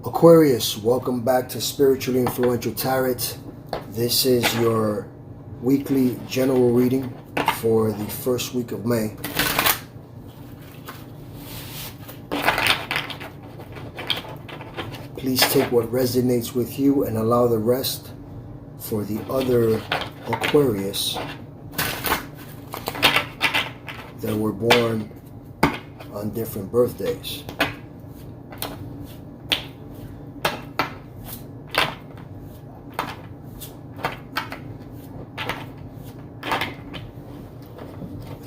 Aquarius, welcome back to Spiritually Influential Tarot. This is your weekly general reading for the first week of May. Please take what resonates with you and allow the rest for the other Aquarius that were born on different birthdays.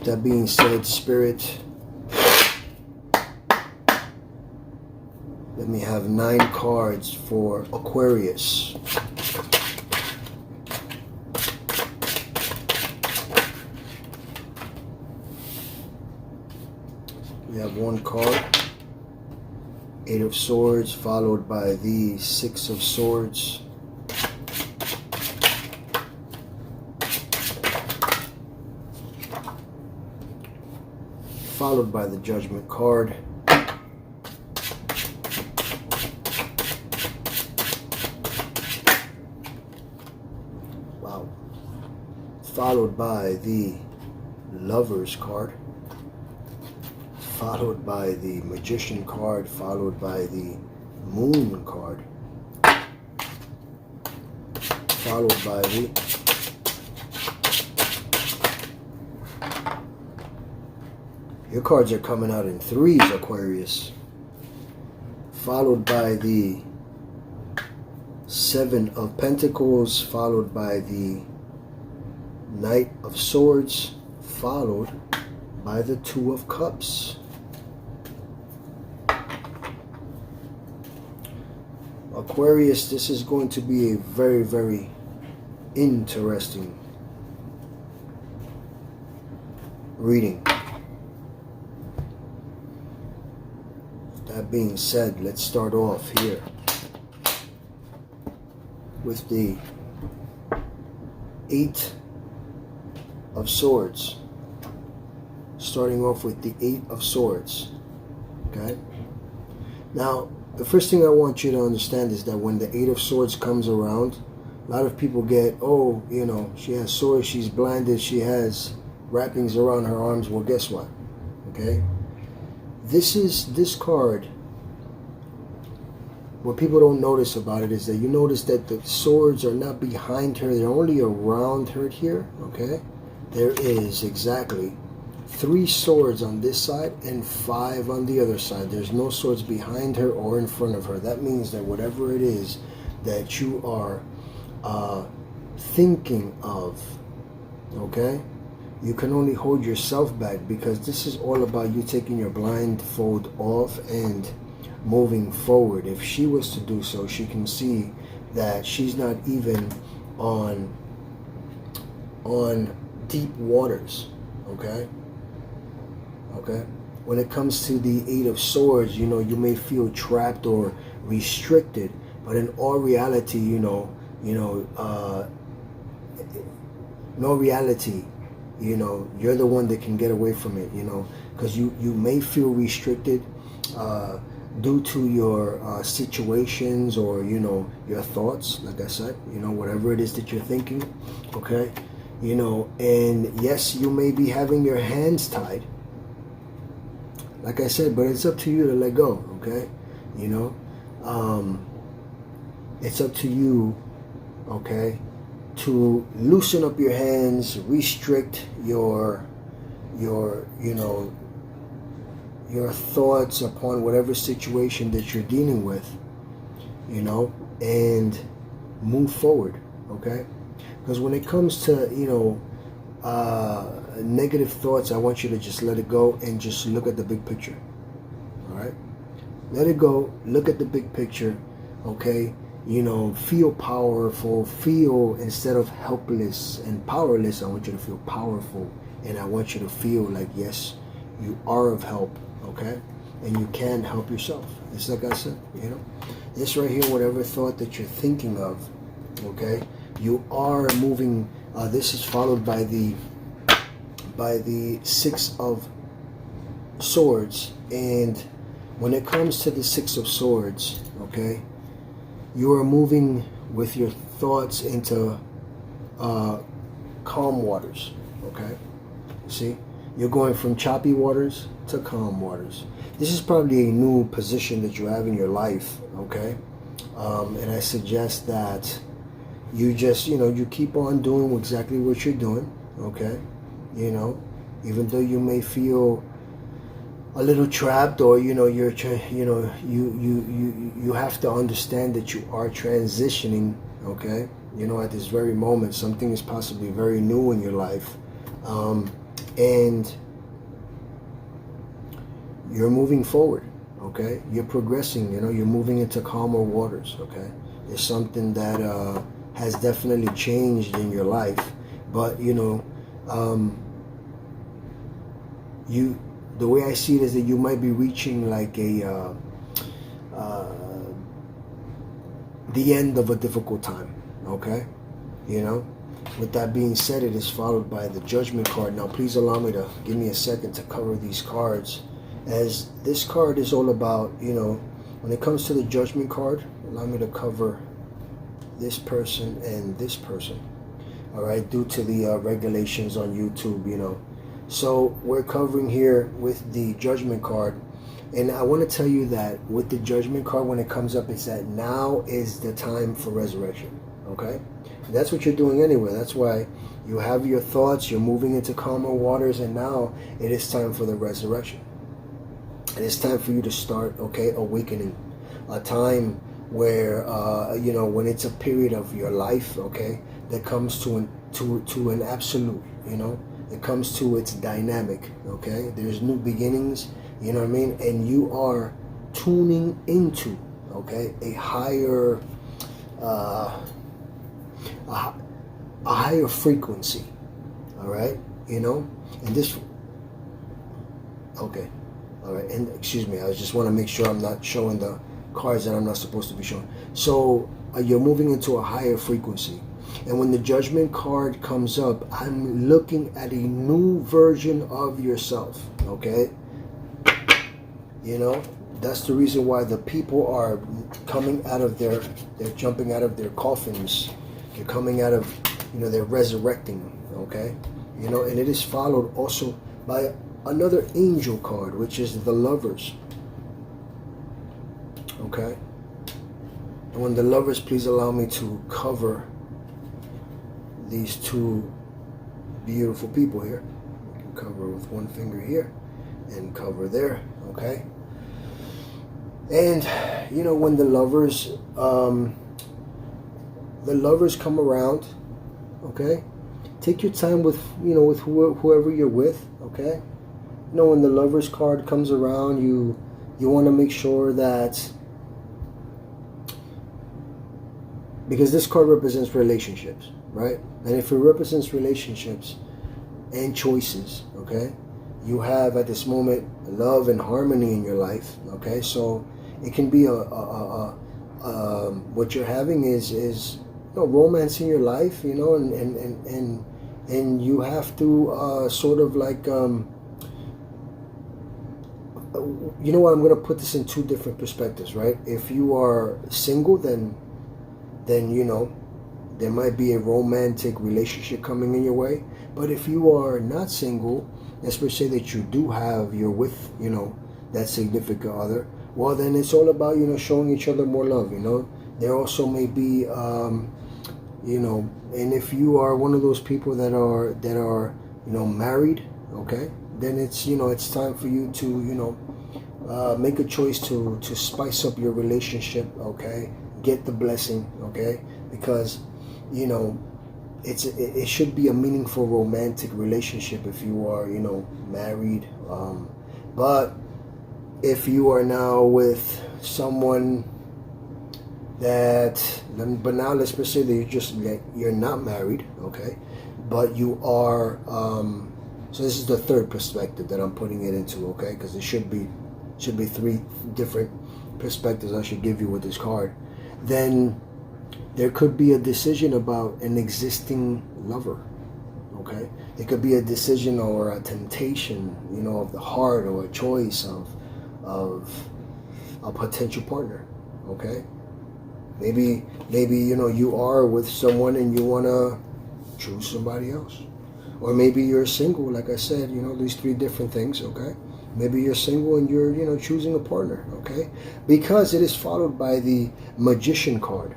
That being said, Spirit, let me have 9 cards for Aquarius. We have 1 card, 8 of Swords, followed by the 6 of Swords. Followed by the Judgment card. Wow. Followed by the Lovers card. Followed by the Magician card. Followed by the Moon card. Followed by the Your cards are coming out in 3s, Aquarius. Followed by the 7 of Pentacles, followed by the Knight of Swords, followed by the 2 of Cups. Aquarius, this is going to be a very, very interesting reading. That being said, let's start off here with the 8 of Swords. Starting off with the 8 of Swords. Okay? Now, the first thing I want you to understand is that when the 8 of Swords comes around, a lot of people get, oh, you know, she has swords, she's blinded, she has wrappings around her arms. Well, guess what? Okay? This card, what people don't notice about it is that you notice that the swords are not behind her, they're only around her here, okay? There is exactly 3 swords on this side and 5 on the other side. There's no swords behind her or in front of her. That means that whatever it is that you are thinking of, okay? You can only hold yourself back, because this is all about you taking your blindfold off and moving forward. If she was to do so, she can see that she's not even on deep waters, okay? Okay? When it comes to the 8 of Swords, you know, you may feel trapped or restricted, but in all reality, no reality, you know, you're the one that can get away from it, you know, because you may feel restricted due to your situations or, you know, your thoughts, like I said, you know, whatever it is that you're thinking, okay, you know, and yes, you may be having your hands tied, like I said, but it's up to you to let go, okay, you know, it's up to you, okay, to loosen up your hands, restrict your you know, your thoughts upon whatever situation that you're dealing with, you know, and move forward, okay? Because when it comes to, you know, negative thoughts, I want you to just let it go and just look at the big picture, all right? Let it go, look at the big picture, okay? You know, feel powerful, feel, instead of helpless and powerless, I want you to feel powerful, and I want you to feel like, yes, you are of help, okay? And you can help yourself. It's like I said, you know, this right here, whatever thought that you're thinking of, okay, you are moving. This is followed by the 6 of Swords, and when it comes to the 6 of Swords, okay? You are moving with your thoughts into calm waters, okay? See, you're going from choppy waters to calm waters. This is probably a new position that you have in your life, okay? And I suggest that you just, you keep on doing exactly what you're doing, okay? Even though you may feel a little trapped, or you have to understand that you are transitioning, okay? At this very moment, something is possibly very new in your life, and you're moving forward, okay? You're progressing, you're moving into calmer waters, okay? There's something that has definitely changed in your life, but the way I see it is that you might be reaching like the end of a difficult time, okay? With that being said, it is followed by the Judgment card. Now, please allow me to give me a second to cover these cards, as this card is all about, when it comes to the Judgment card, allow me to cover this person and this person, all right, due to the regulations on YouTube, So we're covering here with the Judgment card. And I want to tell you that with the Judgment card, when it comes up, it's that now is the time for resurrection, okay? And that's what you're doing anyway. That's why you have your thoughts, you're moving into calmer waters, and now it is time for the resurrection. It is time for you to start, okay, awakening. A time where, when it's a period of your life, okay, that comes to an absolute, it comes to its dynamic, okay? There's new beginnings, you know what I mean? And you are tuning into, okay, a higher frequency, all right? And this, okay, all right, and excuse me, I just want to make sure I'm not showing the cards that I'm not supposed to be showing. So you're moving into a higher frequency. And when the Judgment card comes up, I'm looking at a new version of yourself, okay? That's the reason why the people are coming out of they're jumping out of their coffins. They're coming out of, they're resurrecting, okay? And it is followed also by another angel card, which is the Lovers, okay? And when the Lovers, please allow me to cover these two beautiful people here. You can cover with one finger here and cover there, okay? And when the lovers come around, okay, take your time with with whoever you're with, okay? When the Lovers card comes around, you want to make sure that, because this card represents relationships, right? And if it represents relationships and choices, okay, you have at this moment love and harmony in your life, okay? So it can be what you're having is romance in your life, and you have to sort of like I'm going to put this in two different perspectives, right? If you are single, then there might be a romantic relationship coming in your way. But if you are not single, let's say that you do have, you're with, that significant other, well, then it's all about, showing each other more love, There also may be, and if you are one of those people that are married, okay, then it's, it's time for you to, make a choice to spice up your relationship, okay? Get the blessing, okay? Because it should be a meaningful romantic relationship if you are married, but if you are now with someone that, but now let's say that you're not married, okay, but you are, so this is the third perspective that I'm putting it into, okay, because it should be three different perspectives I should give you with this card. Then there could be a decision about an existing lover, okay? It could be a decision or a temptation, of the heart, or a choice of a potential partner, okay? Maybe you know, you are with someone and you want to choose somebody else. Or maybe you're single, like I said, you know, these three different things, okay? Maybe you're single and you're, you know, choosing a partner, okay? Because it is followed by the Magician card.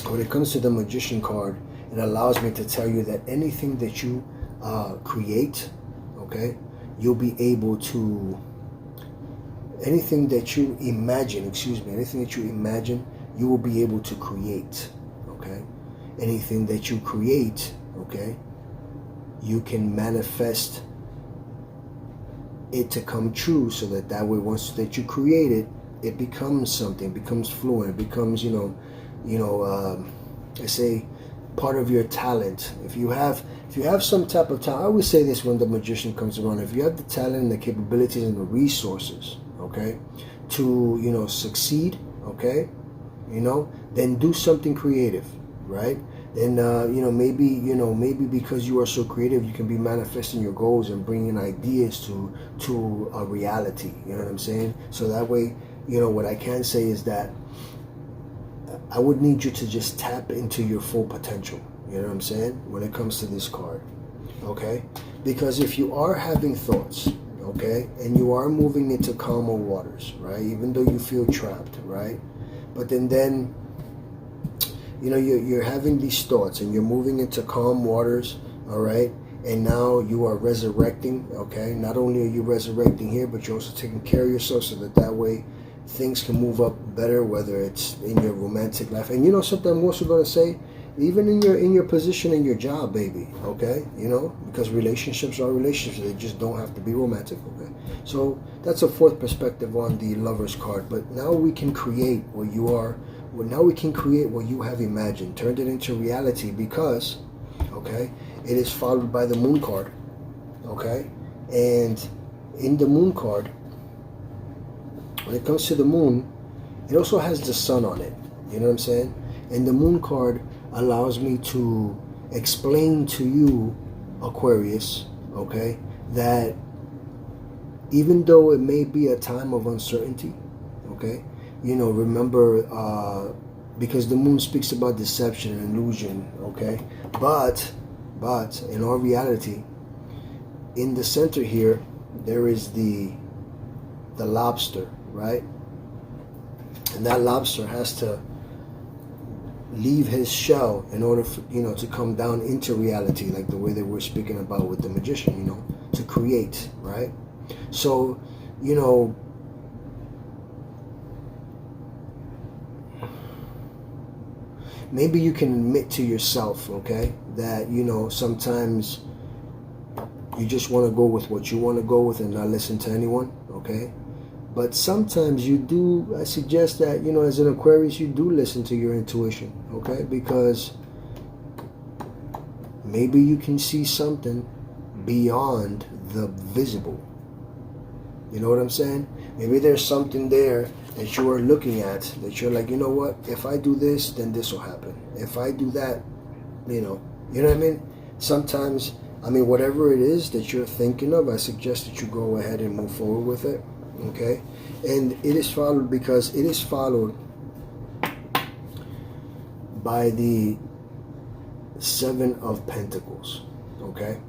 When it comes to the Magician card, it allows me to tell you that anything that you create, okay, you'll be able to, anything that you imagine, anything that you imagine, you will be able to create, okay? Anything that you create, okay, you can manifest it to come true, so that way once that you create it, it becomes something, becomes fluent, it becomes, I say, part of your talent. If you have some type of talent, I always say this when the Magician comes around, if you have the talent and the capabilities and the resources, okay, to, you know, succeed, okay, you know, then do something creative, right? And maybe because you are so creative, you can be manifesting your goals and bringing ideas to a reality. You know what I'm saying? So that way, you know, what I can say is that I would need you to just tap into your full potential. You know what I'm saying? When it comes to this card, okay? Because if you are having thoughts, okay, and you are moving into calmer waters, right? Even though you feel trapped, right? But then you know, you're having these thoughts and you're moving into calm waters, all right? And now you are resurrecting, okay? Not only are you resurrecting here, but you're also taking care of yourself, so that way things can move up better, whether it's in your romantic life. And you know something I'm also going to say, even in your position in your job, baby, okay? You know, because relationships are relationships. They just don't have to be romantic, okay? So that's a fourth perspective on the Lover's card. But now we can create what you are. Well, now we can create what you have imagined, turned it into reality, because, okay, it is followed by the Moon card, okay? And in the Moon card, when it comes to the Moon, it also has the Sun on it, you know what I'm saying? And the Moon card allows me to explain to you, Aquarius, okay, that even though it may be a time of uncertainty, okay, you know, remember, because the Moon speaks about deception and illusion, okay? But in our reality, in the center here, there is the lobster, right? And that lobster has to leave his shell in order for, you know, to come down into reality, like the way that we're speaking about with the Magician, you know, to create, right? So, you know, maybe you can admit to yourself, okay, that, you know, sometimes you just want to go with what you want to go with and not listen to anyone, okay? But sometimes you do, I suggest that, you know, as an Aquarius, you do listen to your intuition, okay? Because maybe you can see something beyond the visible. You know what I'm saying? Maybe there's something there that you are looking at that you're like, you know what? If I do this, then this will happen. If I do that, you know what I mean? Sometimes, I mean, whatever it is that you're thinking of, I suggest that you go ahead and move forward with it, okay? And it is followed, because it is followed by the Seven of Pentacles, okay?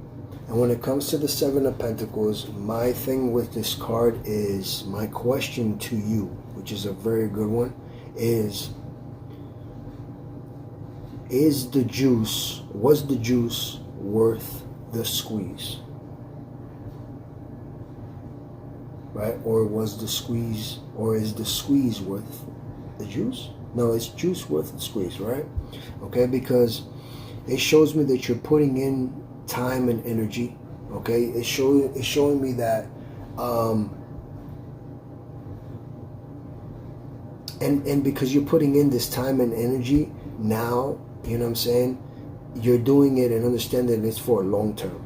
And when it comes to the Seven of Pentacles, my thing with this card is, my question to you, which is a very good one, is the juice, was the juice worth the squeeze? Right? Or was the squeeze, or is the squeeze worth the juice? No, it's juice worth the squeeze, right? Okay, because it shows me that you're putting in time and energy, okay? It's showing me that and because you're putting in this time and energy now, you know what I'm saying, you're doing it and understand that it's for a long term,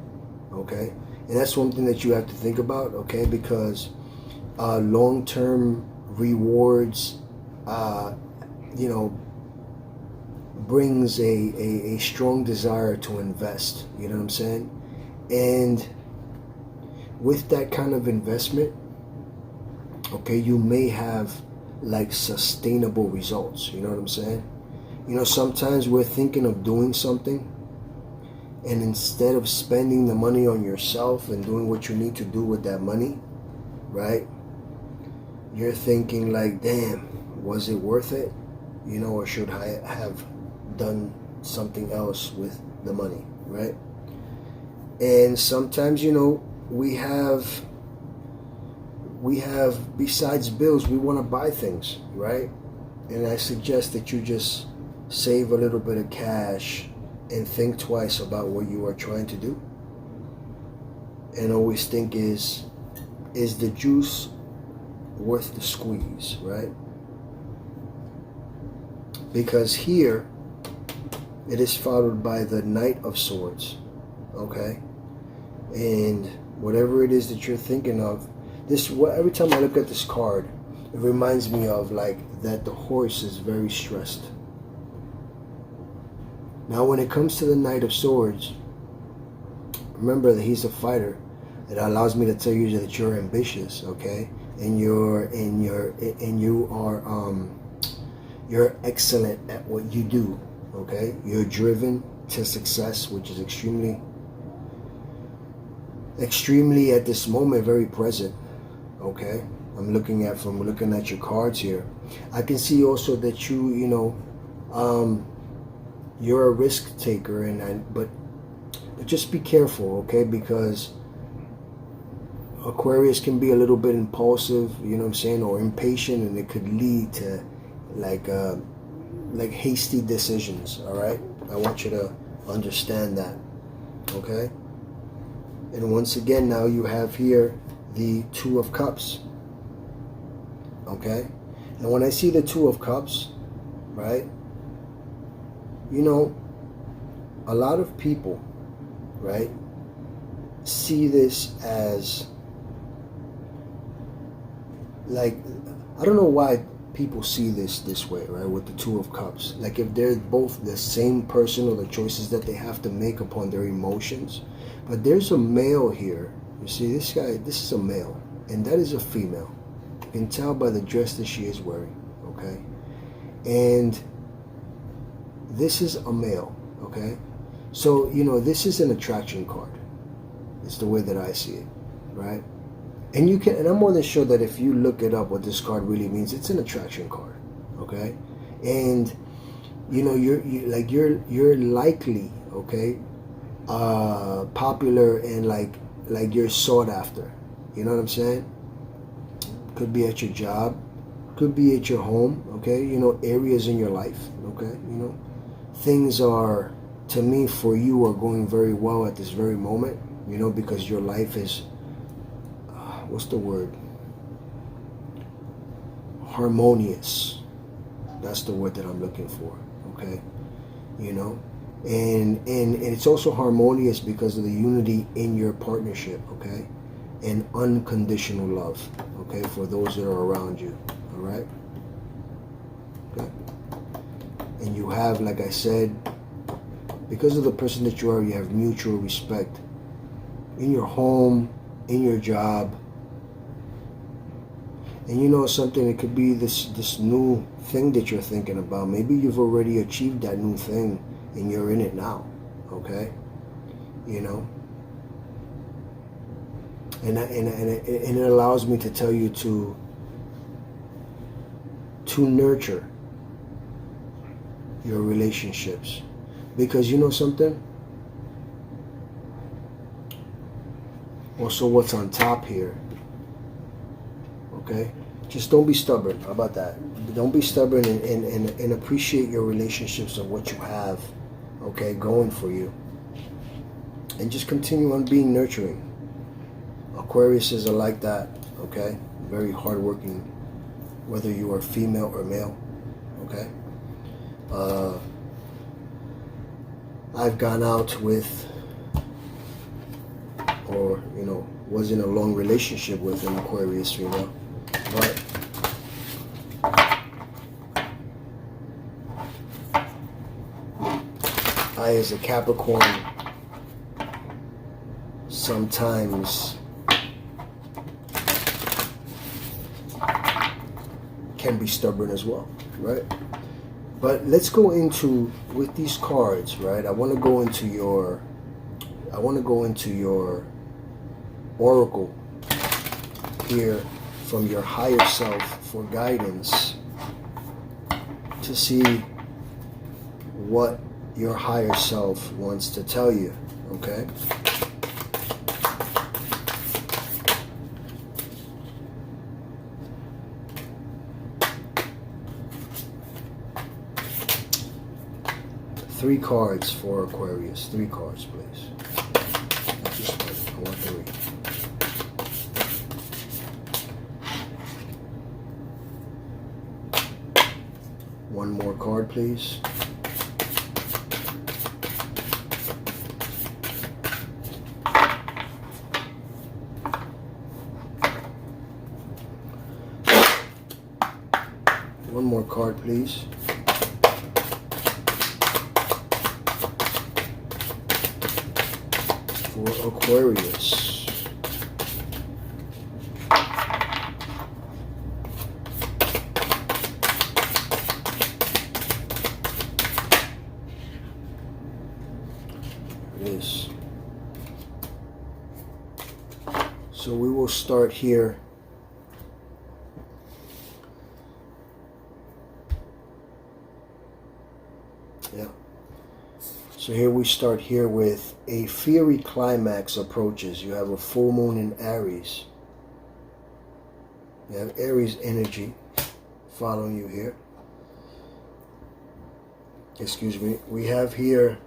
okay? And that's one thing that you have to think about, okay? Because long term rewards you know, brings a strong desire to invest, you know what I'm saying? And with that kind of investment, okay, you may have like sustainable results. You know what I'm saying? You know, sometimes we're thinking of doing something, and instead of spending the money on yourself and doing what you need to do with that money, right? You're thinking like, damn, was it worth it? You know, or should I have done something else with the money, right? And sometimes, you know, we have besides bills, we want to buy things, right? And I suggest that you just save a little bit of cash and think twice about what you are trying to do, and always think, is the juice worth the squeeze, right? Because here it is followed by the Knight of Swords, okay? And whatever it is that you're thinking of, this, every time I look at this card, it reminds me of like that the horse is very stressed. Now when it comes to the Knight of Swords, remember that he's a fighter. It allows me to tell you that you're ambitious, okay? And you're excellent at what you do, okay? You're driven to success, which is extremely at this moment very present, okay? I'm looking at your cards here. I can see also that you're a risk taker, but just be careful, okay? Because Aquarius can be a little bit impulsive, you know what I'm saying, or impatient, and it could lead to like hasty decisions. All right, I want you to understand that, okay? And once again, now you have here the Two of Cups, okay? And when I see the Two of Cups, right, you know, a lot of people, right, see this as like, I don't know why people see this way, right, with the Two of Cups. Like if they're both the same person, or the choices that they have to make upon their emotions. But there's a male here. You see, this guy, this is a male, and that is a female. You can tell by the dress that she is wearing, okay? And this is a male, okay? So, you know, this is an attraction card. It's the way that I see it, right? And you can, and I'm more than sure that if you look it up, what this card really means, it's an attraction card, okay? And you know, you're likely, okay, popular, and like you're sought after. You know what I'm saying? Could be at your job, could be at your home, okay? You know, areas in your life, okay? You know, things are, to me, for you, are going very well at this very moment. You know, because your life is, what's the word? Harmonious. That's the word that I'm looking for, okay? You know, and it's also harmonious because of the unity in your partnership, okay? And unconditional love, okay, for those that are around you, all right? Okay. And you have, like I said, because of the person that you are, you have mutual respect in your home, in your job. And you know something, it could be this new thing that you're thinking about. Maybe you've already achieved that new thing and you're in it now, okay? You know? And it allows me to tell you to nurture your relationships. Because you know something? Also, what's on top here, okay? Just don't be stubborn. How about that? Don't be stubborn, and appreciate your relationships and what you have, okay, going for you. And just continue on being nurturing. Aquariuses are like that, okay? Very hardworking, whether you are female or male, okay? I've gone out with, or, you know, was in a long relationship with an Aquarius female, but I, as a Capricorn, sometimes can be stubborn as well, right? But let's go into, with these cards, right? I want to go into your oracle here from your higher self for guidance to see what your higher self wants to tell you, okay? Three cards for Aquarius. 3 cards, please. Not just one. I want 3. One more card, please. One more card, please. For Aquarius. Yes. So we will start here. Yeah. So here we start here with a fiery climax approaches. You have a full moon in Aries. You have Aries energy following you here. Excuse me. We have here,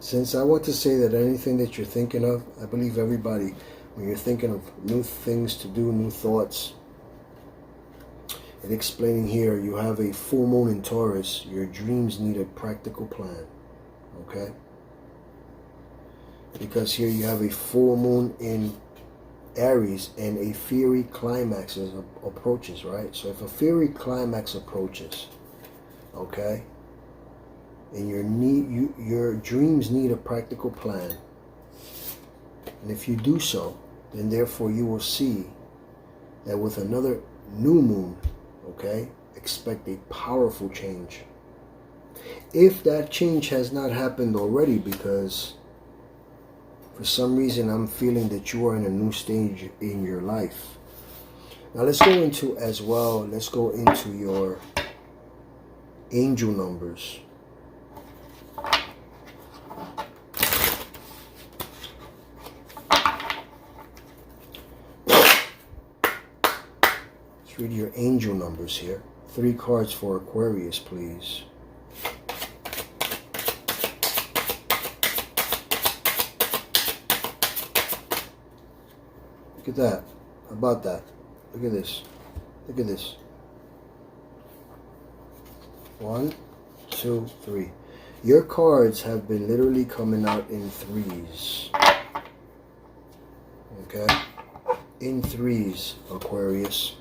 since I want to say that anything that you're thinking of, I believe everybody, when you're thinking of new things to do, new thoughts, and explaining here, you have a full moon in Taurus. Your dreams need a practical plan, okay? Because here you have a full moon in Aries and a fiery climax approaches, right? So if a fiery climax approaches, okay, and your dreams need a practical plan, and if you do so, then therefore you will see that with another new moon, okay, expect a powerful change. If that change has not happened already, because for some reason I'm feeling that you are in a new stage in your life. Now let's go into as well, let's go into your angel numbers. Let's read your angel numbers here. 3 cards for Aquarius, please. Look at that. How about that? Look at this. Look at this. 1, 2, 3. Your cards have been literally coming out in 3s. Okay? In 3s, Aquarius.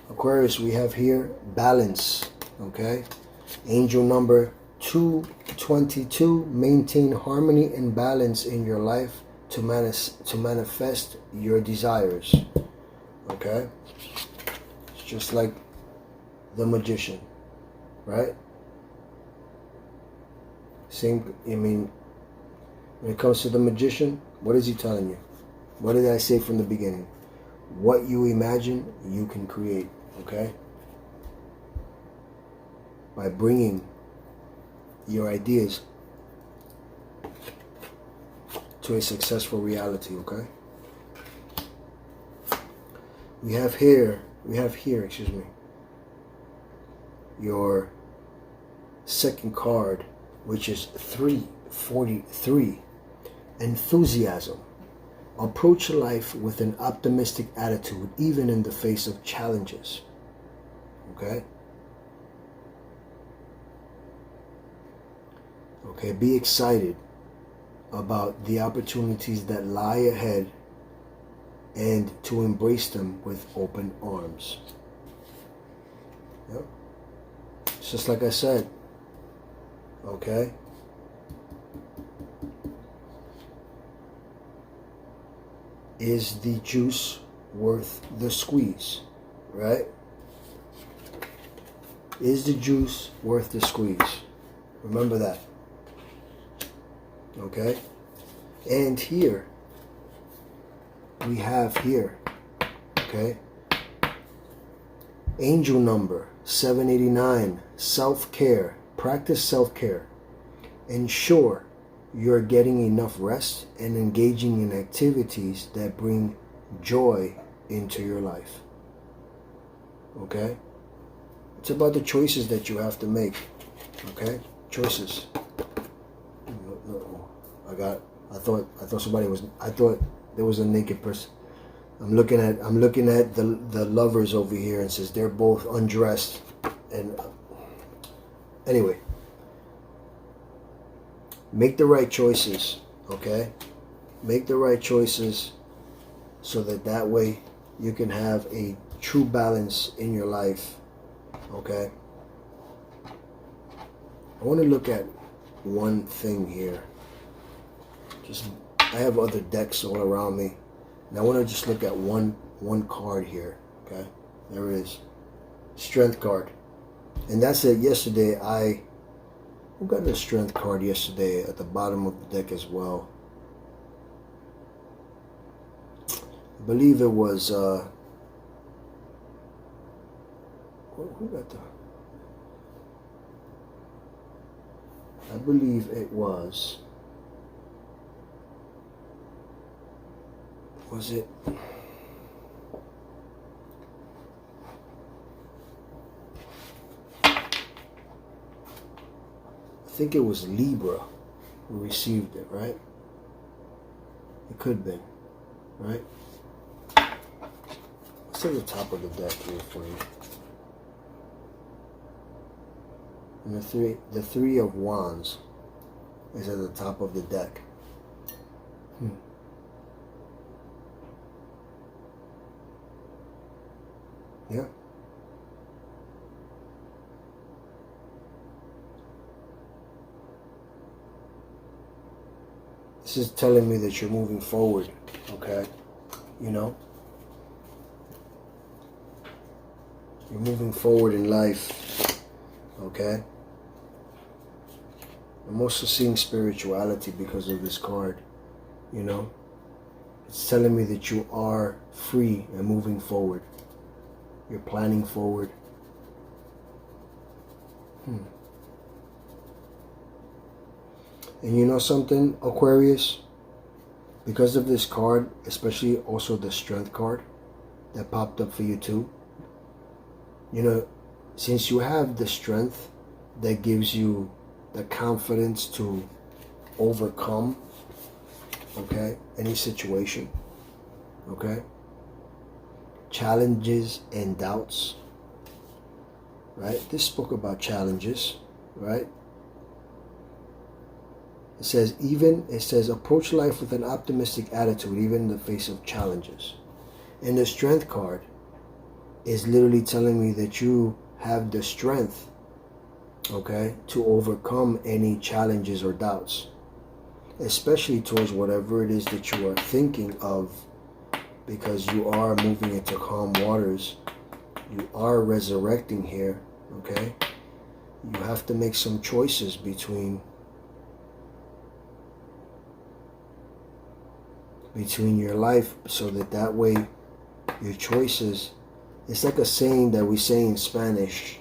Aquarius, we have here balance. Okay? Angel number 222. Maintain harmony and balance in your life to manifest your desires. Okay? It's just like the magician, right? Same, I mean, when it comes to the magician, what is he telling you? What did I say from the beginning? What you imagine, you can create, okay? By bringing your ideas to a successful reality, okay? We have here, excuse me, your second card, which is 343, enthusiasm. Approach life with an optimistic attitude, even in the face of challenges, okay? Okay, be excited about the opportunities that lie ahead and to embrace them with open arms. Yep. It's just like I said, okay? Is the juice worth the squeeze, right? Is the juice worth the squeeze? Remember that. Okay? And here, we have here, okay? Angel number 789, self-care. Practice self-care. Ensure you're getting enough rest and engaging in activities that bring joy into your life. Okay? It's about the choices that you have to make. Okay? Choices. I thought there was a naked person. I'm looking at the lovers over here, and says they're both undressed. And anyway, make the right choices, okay? Make the right choices so that way you can have a true balance in your life, okay? I want to look at one thing here. I have other decks all around me, and I want to just look at one card here, okay? There it is. Strength card. And that's it. Yesterday, who got the strength card yesterday at the bottom of the deck as well? I believe it was, who got the... I believe it was it? I think it was Libra who received it, right? It could have been, right? Let's at the top of the deck here for you. And the three of wands is at the top of the deck. Yeah. This is telling me that you're moving forward, okay? You know? You're moving forward in life, okay? I'm also seeing spirituality because of this card, you know? It's telling me that you are free and moving forward. You're planning forward. And you know something, Aquarius? Because of this card, especially also the strength card that popped up for you too, you know, since you have the strength that gives you the confidence to overcome, okay, any situation, okay, challenges and doubts, right? This spoke about challenges, right? It says approach life with an optimistic attitude even in the face of challenges. And the strength card is literally telling me that you have the strength, okay, to overcome any challenges or doubts, especially towards whatever it is that you are thinking of, because you are moving into calm waters. You are resurrecting here, okay? You have to make some choices between your life, so that way your choices, it's like a saying that we say in Spanish,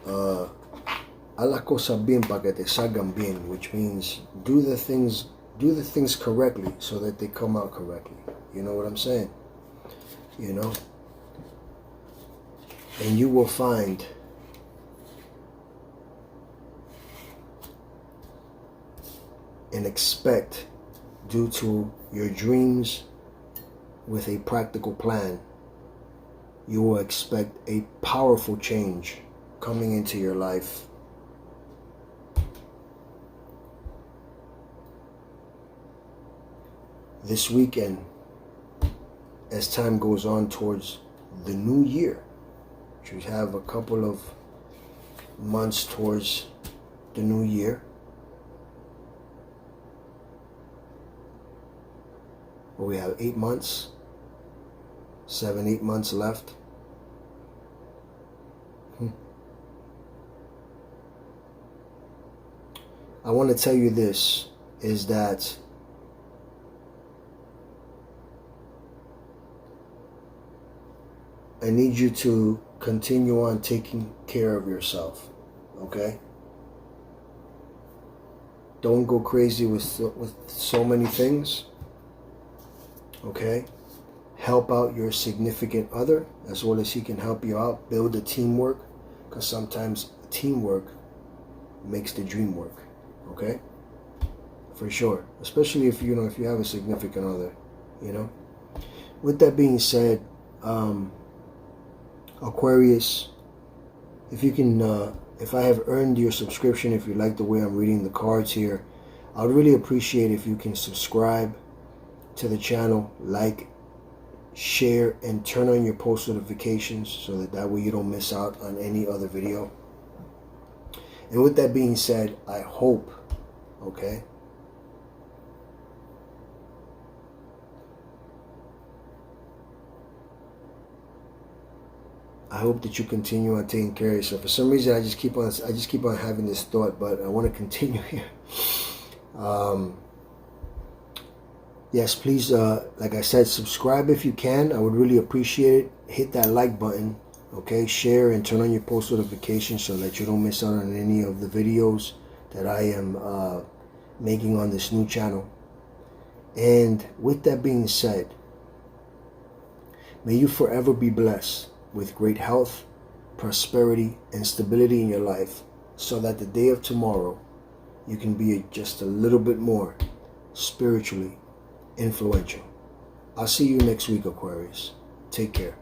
haz las cosas bien para que te salgan bien, which means do the things correctly so that they come out correctly. You know what I'm saying? You know? And you will find and expect, due to your dreams with a practical plan, you will expect a powerful change coming into your life. This weekend, as time goes on towards the new year, which we have a couple of months towards the new year, we have 8 months, 7-8 months left. I want to tell you this, is that I need you to continue on taking care of yourself, okay? Don't go crazy with so many things, okay? Help out your significant other as well as he can help you out. Build a teamwork, because sometimes teamwork makes the dream work, okay? For sure, especially if if you have a significant other, With that being said, Aquarius, if you can, if I have earned your subscription, if you like the way I'm reading the cards here, I would really appreciate if you can subscribe to the channel, like, share, and turn on your post notifications so that way you don't miss out on any other video. And with that being said, I hope, okay, I hope that you continue on taking care of yourself. For some reason, I just keep on having this thought, but I want to continue here. Yes, please, like I said, subscribe if you can. I would really appreciate it. Hit that like button, okay? Share and turn on your post notifications so that you don't miss out on any of the videos that I am making on this new channel. And with that being said, may you forever be blessed with great health, prosperity, and stability in your life, so that the day of tomorrow you can be just a little bit more spiritually influential. I'll see you next week, Aquarius. Take care.